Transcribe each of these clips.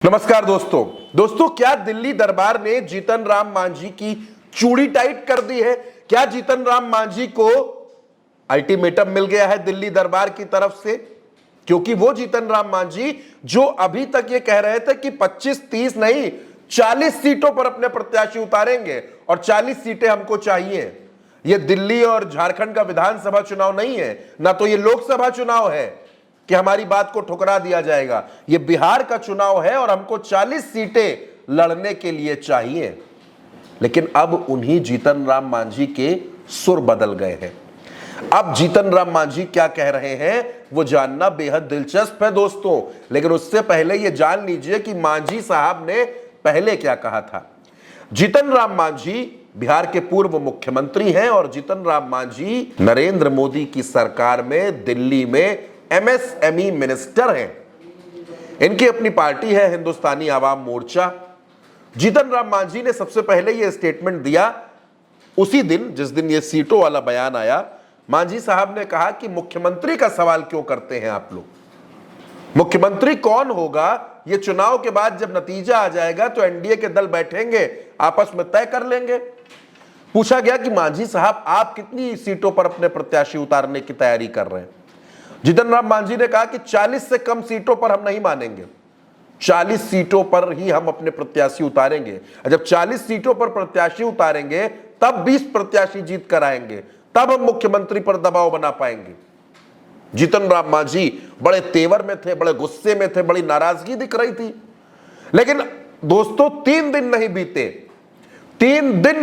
नमस्कार दोस्तों, क्या दिल्ली दरबार ने जीतन राम मांझी की चूड़ी टाइट कर दी है? क्या जीतन राम मांझी को अल्टीमेटम मिल गया है दिल्ली दरबार की तरफ से? क्योंकि वो जीतन राम मांझी जो अभी तक ये कह रहे थे कि 25-30 नहीं 40 सीटों पर अपने प्रत्याशी उतारेंगे और 40 सीटें हमको चाहिए। ये दिल्ली और झारखंड का विधानसभा चुनाव नहीं है, ना तो ये लोकसभा चुनाव है कि हमारी बात को ठुकरा दिया जाएगा। ये बिहार का चुनाव है और हमको 40 सीटें लड़ने के लिए चाहिए। लेकिन अब उन्हीं जीतन राम मांझी के सुर बदल गए हैं। अब जीतन राम मांझी क्या कह रहे हैं वो जानना बेहद दिलचस्प है दोस्तों। लेकिन उससे पहले ये जान लीजिए कि मांझी साहब ने पहले क्या कहा था। जीतन राम मांझी बिहार के पूर्व मुख्यमंत्री हैं और जीतन राम मांझी नरेंद्र मोदी की सरकार में दिल्ली में एमएसएमई मिनिस्टर हैं। इनकी अपनी पार्टी है हिंदुस्तानी आवाम मोर्चा। जीतन राम मांझी ने सबसे पहले यह स्टेटमेंट दिया उसी दिन जिस दिन यह सीटों वाला बयान आया। मांझी साहब ने कहा कि मुख्यमंत्री का सवाल क्यों करते हैं आप लोग? मुख्यमंत्री कौन होगा ये चुनाव के बाद जब नतीजा आ जाएगा तो एनडीए के दल बैठेंगे, आपस में तय कर लेंगे। पूछा गया कि मांझी साहब आप कितनी सीटों पर अपने प्रत्याशी उतारने की तैयारी कर रहे हैं? जीतन राम मांझी ने कहा कि 40 से कम सीटों पर हम नहीं मानेंगे, 40 सीटों पर ही हम अपने प्रत्याशी उतारेंगे। जब 40 सीटों पर प्रत्याशी उतारेंगे तब 20 प्रत्याशी जीत कर आएंगे, तब हम मुख्यमंत्री पर दबाव बना पाएंगे। जीतन राम मांझी बड़े तेवर में थे, बड़े गुस्से में थे, बड़ी नाराजगी दिख रही थी। लेकिन दोस्तों 3 दिन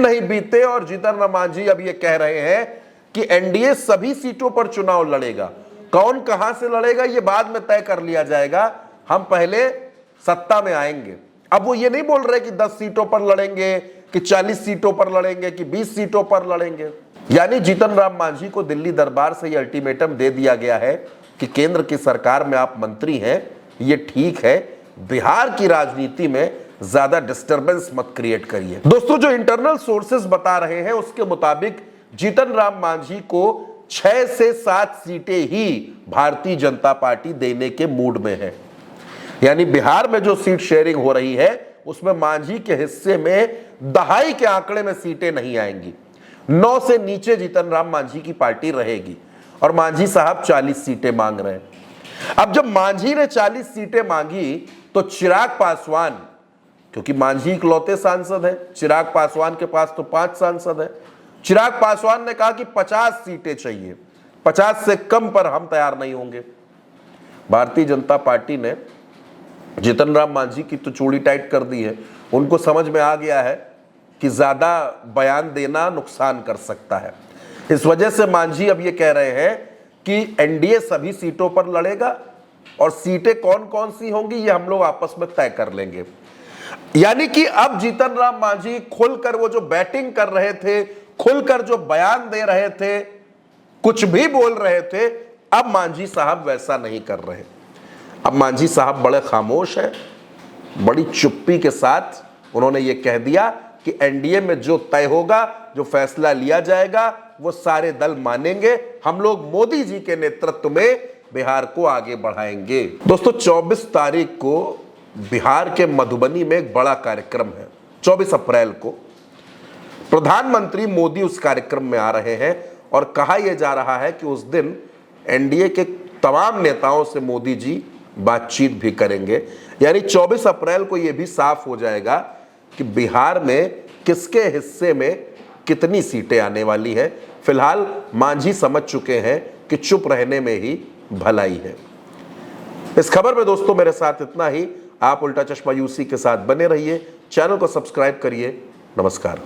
नहीं बीते और जीतन राम मांझी अब ये कह रहे हैं कि एनडीए सभी सीटों पर चुनाव लड़ेगा। कौन कहां से लड़ेगा ये बाद में तय कर लिया जाएगा, हम पहले सत्ता में आएंगे। अब वो ये नहीं बोल रहे कि 10 सीटों पर लड़ेंगे, कि 40 सीटों पर लड़ेंगे, कि 20 सीटों पर लड़ेंगे। यानी जीतन राम मांझी को दिल्ली दरबार से ये अल्टीमेटम दे दिया गया है कि केंद्र की सरकार में आप मंत्री हैं, ये ठीक है, बिहार की राजनीति में ज्यादा डिस्टर्बेंस मत क्रिएट करिए। दोस्तों जो इंटरनल सोर्सेस बता रहे हैं उसके मुताबिक जीतन राम मांझी को 6 से 7 सीटें ही भारतीय जनता पार्टी देने के मूड में है। यानी बिहार में जो सीट शेयरिंग हो रही है उसमें मांझी के हिस्से में दहाई के आंकड़े में सीटें नहीं आएंगी। 9 से नीचे जीतन राम मांझी की पार्टी रहेगी और मांझी साहब 40 सीटें मांग रहे हैं। अब जब मांझी ने 40 सीटें मांगी तो चिराग पासवान, क्योंकि मांझी इकलौते सांसद है, चिराग पासवान के पास तो 5 सांसद है, चिराग पासवान ने कहा कि 50 सीटें चाहिए, 50 से कम पर हम तैयार नहीं होंगे। भारतीय जनता पार्टी ने जीतन राम मांझी की तो चूड़ी टाइट कर दी है। उनको समझ में आ गया है कि ज्यादा बयान देना नुकसान कर सकता है। इस वजह से मांझी अब ये कह रहे हैं कि एनडीए सभी सीटों पर लड़ेगा और सीटें कौन कौन सी होंगी ये हम लोग आपस में तय कर लेंगे। यानी कि अब जीतन राम मांझी खुलकर वो जो बैटिंग कर रहे थे, खुलकर जो बयान दे रहे थे, कुछ भी बोल रहे थे, अब मांझी साहब वैसा नहीं कर रहे। अब मांझी साहब बड़े खामोश हैं, बड़ी चुप्पी के साथ उन्होंने ये कह दिया कि एनडीए में जो तय होगा, जो फैसला लिया जाएगा वो सारे दल मानेंगे, हम लोग मोदी जी के नेतृत्व में बिहार को आगे बढ़ाएंगे। दोस्तों 24 तारीख को बिहार के मधुबनी में एक बड़ा कार्यक्रम है। 24 अप्रैल को प्रधानमंत्री मोदी उस कार्यक्रम में आ रहे हैं और कहा यह जा रहा है कि उस दिन एनडीए के तमाम नेताओं से मोदी जी बातचीत भी करेंगे। यानी 24 अप्रैल को यह भी साफ हो जाएगा कि बिहार में किसके हिस्से में कितनी सीटें आने वाली है। फिलहाल मांझी समझ चुके हैं कि चुप रहने में ही भलाई है। इस खबर में दोस्तों मेरे साथ इतना ही। आप उल्टा चश्मा यूसी के साथ बने रहिए, चैनल को सब्सक्राइब करिए। नमस्कार।